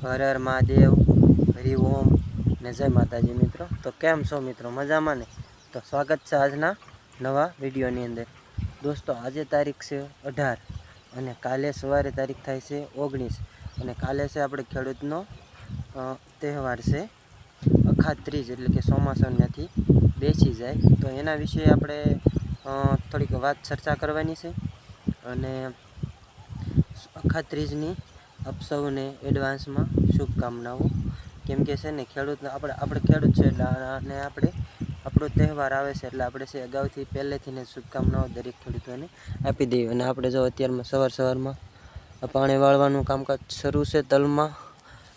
હર હર મહાદેવ, હરિ ઓમ ને જય માતાજી મિત્રો. તો કેમ છો મિત્રો? મજામાં ને? તો સ્વાગત છે આજના નવા વિડીયોની અંદર. દોસ્તો આજે તારીખ છે 18 અને કાલે સવારે તારીખ થાય છે 19 અને કાલે છે આપણે ખેડૂતનો તહેવાર છે અખાત્રીજ, એટલે કે ચોમાસામાંથી બેસી જાય. તો એના વિશે આપણે થોડીક વાત ચર્ચા કરવાની છે. અને અખાત્રીજની આપ સૌને એડવાન્સમાં શુભકામનાઓ. કેમ કે છે ને ખેડૂત આપણે ખેડૂત છે એટલે અને આપણો તહેવાર આવે છે એટલે આપણે છે અગાઉથી પહેલેથી ને શુભકામનાઓ દરેક ખેડૂતોને આપી દઈએ. અને આપણે જો અત્યારમાં સવારમાં પાણી વાળવાનું કામકાજ શરૂ છે તલમાં,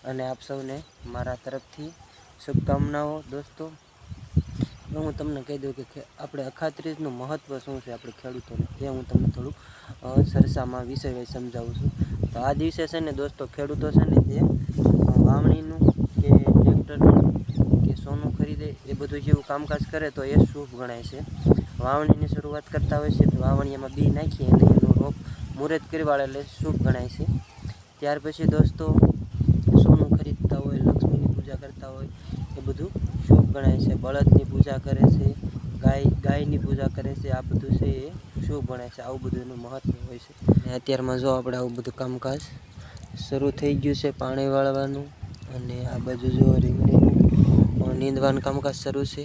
અને આપ સૌને મારા તરફથી શુભકામનાઓ. દોસ્તો હું તમને કહી દઉં કે આપણે અખાત્રીજનું મહત્ત્વ શું છે આપણે ખેડૂતોને, એ હું તમને થોડુંક સરસામાં વિષય સમજાવું છું. તો આ દિવસે છે ને દોસ્તો ખેડૂતો છે ને જે વાવણીનું કે ટ્રેક્ટરનું કે સોનું ખરીદે એ બધું જેવું કામકાજ કરે તો એ શુભ ગણાય છે. વાવણીની શરૂઆત કરતા હોય છે તો વાવણીમાં બી નાખી અને એનું રોપ મુહૂર્ત કરી વાળે એટલે શુભ ગણાય છે. ત્યાર પછી દોસ્તો સોનું ખરીદતા હોય, લક્ષ્મીની પૂજા કરતા હોય એ બધું શુભ ગણાય છે. બળદની પૂજા કરે છે, ગાયની પૂજા કરે છે, આ બધું છે એ શુભ ગણાય છે. આવું બધું એનું મહત્ત્વ હોય છે. અને અત્યારમાં જો આપણે આવું બધું કામકાજ શરૂ થઈ ગયું છે, પાણી વાળવાનું. અને આ બાજુ જો રીંગણીનું નીંદવાનું કામકાજ શરૂ છે.